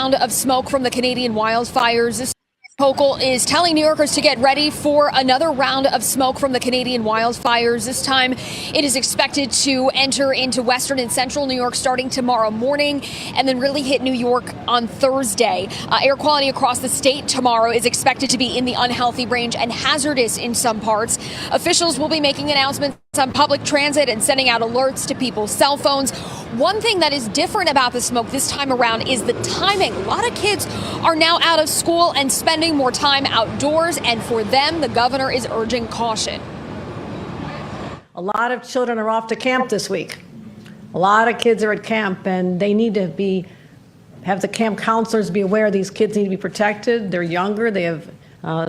round of smoke from the Canadian wildfires. This Hochul is telling New Yorkers to get ready for another round of smoke from the Canadian wildfires. This time, it is expected to enter into western and central New York starting tomorrow morning and then really hit New York on Thursday. Air quality across the state tomorrow is expected to be in the unhealthy range and hazardous in some parts. Officials will be making announcements on public transit and sending out alerts to people's cell phones. One thing that is different about the smoke this time around is the timing. A lot of kids are now out of school and spending more time outdoors, and for them, the governor is urging caution. A lot of children are off to camp this week. A lot of kids are at camp, and they need to have the camp counselors be aware these kids need to be protected. They're younger. They have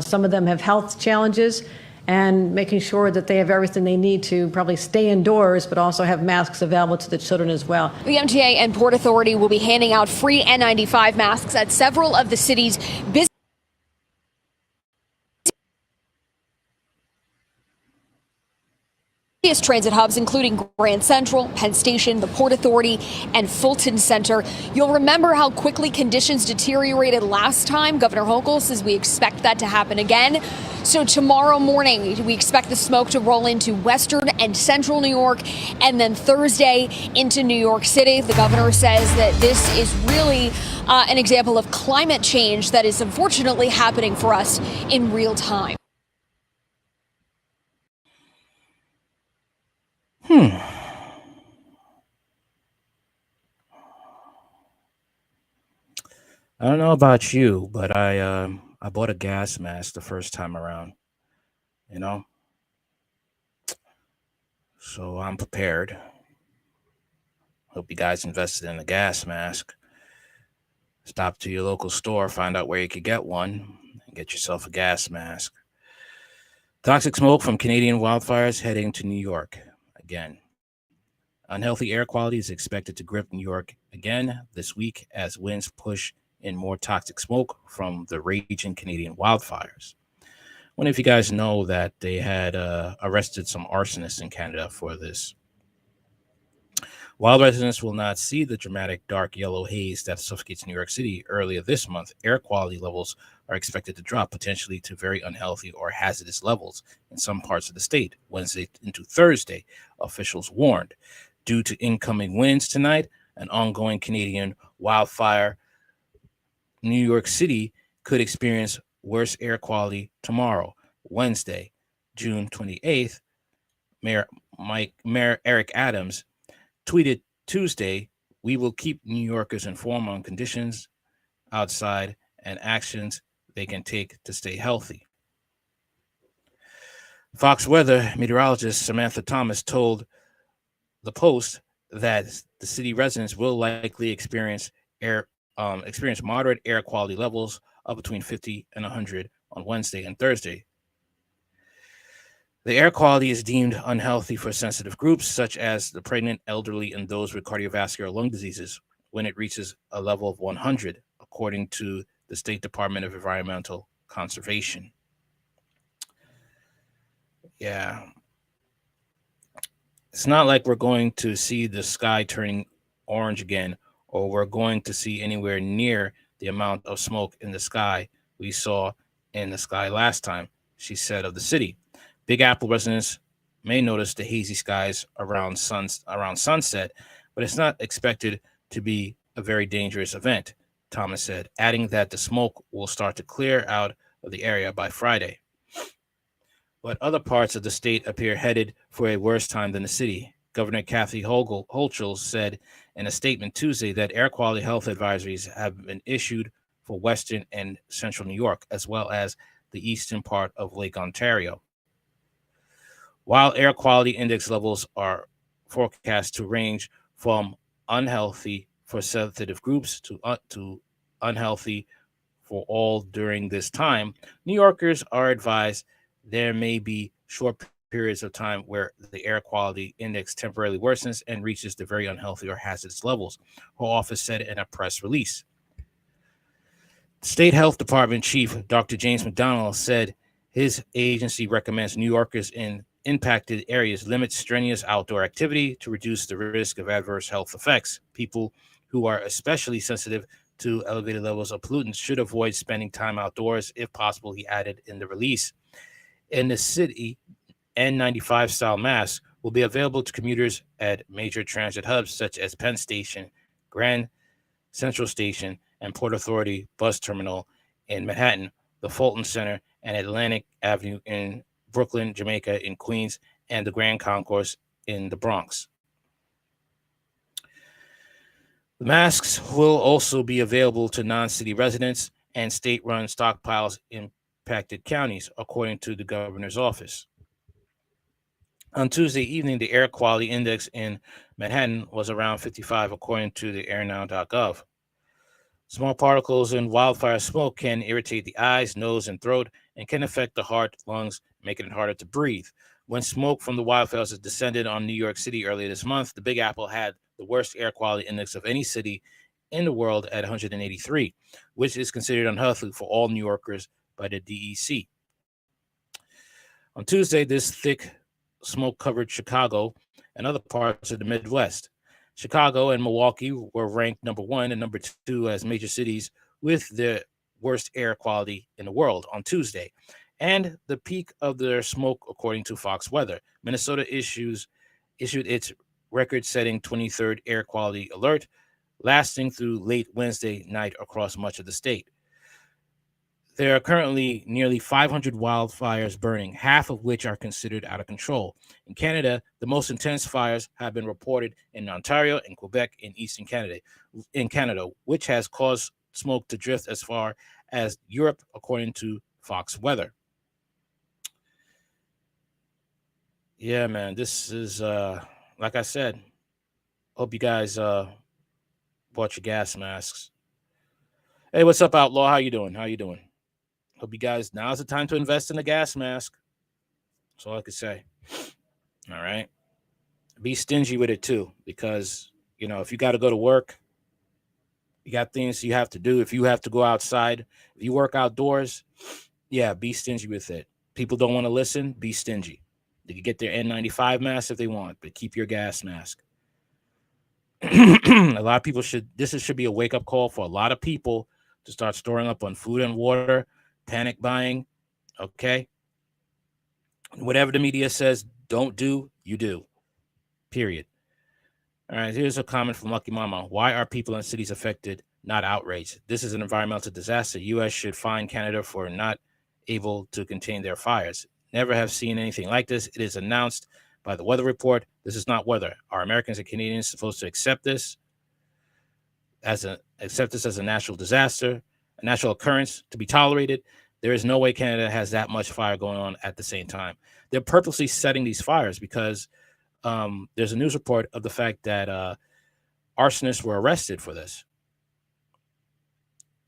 some of them have health challenges, and making sure that they have everything they need to probably stay indoors, but also have masks available to the children as well. The MTA and Port Authority will be handing out free N95 masks at several of the city's busiest transit hubs, including Grand Central, Penn Station, the Port Authority, and Fulton Center. You'll remember how quickly conditions deteriorated last time. Governor Hochul says we expect that to happen again. So tomorrow morning, we expect the smoke to roll into western and central New York, and then Thursday into New York City. The governor says that this is really an example of climate change that is unfortunately happening for us in real time. I don't know about you, but I bought a gas mask the first time around, you know, so I'm prepared. Hope you guys invested in a gas mask. Stop to your local store, find out where you could get one, and get yourself a gas mask. Toxic smoke from Canadian wildfires heading to New York again. Unhealthy air quality is expected to grip New York again this week as winds push in more toxic smoke from the raging Canadian wildfires. I wonder if you guys know that they had arrested some arsonists in Canada for this. While residents will not see the dramatic dark yellow haze that suffocates New York City earlier this month, air quality levels are expected to drop potentially to very unhealthy or hazardous levels in some parts of the state. Wednesday into Thursday, officials warned. Due to incoming winds tonight and ongoing Canadian wildfire, New York City could experience worse air quality tomorrow, Wednesday, June 28th. Mayor Eric Adams tweeted Tuesday, "We will keep New Yorkers informed on conditions outside and actions they can take to stay healthy." Fox Weather meteorologist Samantha Thomas told The Post that the city residents will likely experience moderate air quality levels of between 50 and 100 on Wednesday and Thursday. The air quality is deemed unhealthy for sensitive groups such as the pregnant, elderly, and those with cardiovascular lung diseases when it reaches a level of 100, according to the State Department of Environmental Conservation. Yeah. It's not like we're going to see the sky turning orange again, or we're going to see anywhere near the amount of smoke in the sky we saw in the sky last time, she said of the city. Big Apple residents may notice the hazy skies around sunset, but it's not expected to be a very dangerous event, Thomas said, adding that the smoke will start to clear out of the area by Friday. But other parts of the state appear headed for a worse time than the city. Governor Kathy Hochul said in a statement Tuesday that air quality health advisories have been issued for western and central New York, as well as the eastern part of Lake Ontario. While air quality index levels are forecast to range from unhealthy for sensitive groups to unhealthy for all during this time, New Yorkers are advised there may be short periods of time where the air quality index temporarily worsens and reaches the very unhealthy or hazardous levels, her office said in a press release. State Health Department Chief Dr. James McDonald said his agency recommends New Yorkers in impacted areas limit strenuous outdoor activity to reduce the risk of adverse health effects. People who are especially sensitive to elevated levels of pollutants should avoid spending time outdoors if possible, he added in the release. In the city, N95 style masks will be available to commuters at major transit hubs such as Penn Station, Grand Central Station, and Port Authority Bus Terminal in Manhattan, the Fulton Center, and Atlantic Avenue in Brooklyn, Jamaica in Queens, and the Grand Concourse in the Bronx. The masks will also be available to non-city residents and state-run stockpiles in impacted counties, according to the governor's office. On Tuesday evening, the air quality index in Manhattan was around 55, according to the airnow.gov. Small particles in wildfire smoke can irritate the eyes, nose, and throat and can affect the heart, lungs, making it harder to breathe. When smoke from the wildfires descended on New York City earlier this month, the Big Apple had the worst air quality index of any city in the world at 183, which is considered unhealthy for all New Yorkers by the DEC. On Tuesday, this thick smoke covered Chicago and other parts of the Midwest. Chicago and Milwaukee were ranked number 1 and number 2 as major cities with the worst air quality in the world on Tuesday, and the peak of their smoke, according to Fox Weather. Minnesota issued its record-setting 23rd air quality alert, lasting through late Wednesday night across much of the state. There are currently nearly 500 wildfires burning, half of which are considered out of control. In Canada, the most intense fires have been reported in Ontario and Quebec in eastern Canada, which has caused smoke to drift as far as Europe, according to Fox Weather. Yeah, man, this is, like I said, hope you guys bought your gas masks. Hey, what's up, Outlaw? How you doing? Hope you guys, now's the time to invest in a gas mask. That's all I could say. All right. Be stingy with it too, because, if you got to go to work, you got things you have to do. If you have to go outside, if you work outdoors, yeah, be stingy with it. People don't want to listen, be stingy. They can get their N95 mask if they want, but keep your gas mask. A lot of people should be a wake-up call for a lot of people to start storing up on food and water, panic buying, okay? Whatever the media says don't do, you do. Period. All right, here's a comment from Lucky Mama. Why are people in cities affected, not outraged? This is an environmental disaster. U.S. should fine Canada for not able to contain their fires. Never have seen anything like this. It is announced by the weather report. This is not weather. Are Americans and Canadians supposed to accept this as a natural disaster, a natural occurrence to be tolerated? There is no way Canada has that much fire going on at the same time. They're purposely setting these fires because there's a news report of the fact that arsonists were arrested for this.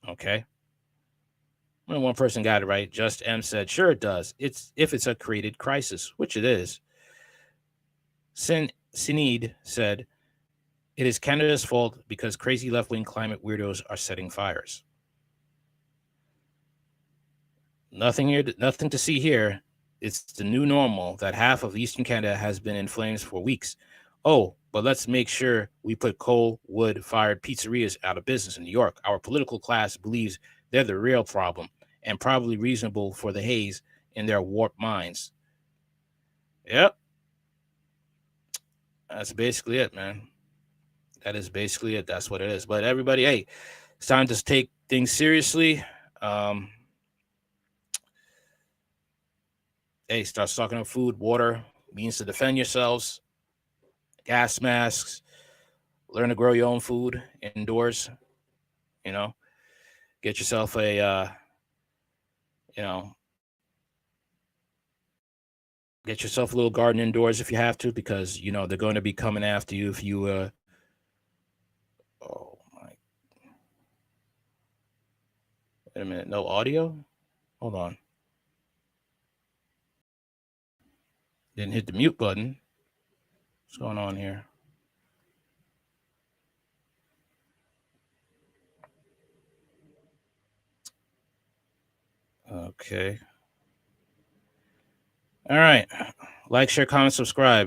Okay. When one person got it right, Just M said, sure it does. If it's a created crisis, which it is. Sinead said, it is Canada's fault because crazy left-wing climate weirdos are setting fires. Nothing to see here. It's the new normal that half of Eastern Canada has been in flames for weeks. Oh, but let's make sure we put coal, wood-fired pizzerias out of business in New York. Our political class believes they're the real problem and probably reasonable for the haze in their warped minds. Yep. That's basically it, man. That is basically it. That's what it is. But everybody, hey, it's time to take things seriously. Hey, start stocking up food, water, means to defend yourselves, gas masks, learn to grow your own food indoors, get yourself a, get yourself a little garden indoors if you have to, because, they're going to be coming after you if you, oh my, wait a minute, no audio? Hold on. Didn't hit the mute button. What's going on here? Okay. All right. Like, share, comment, subscribe.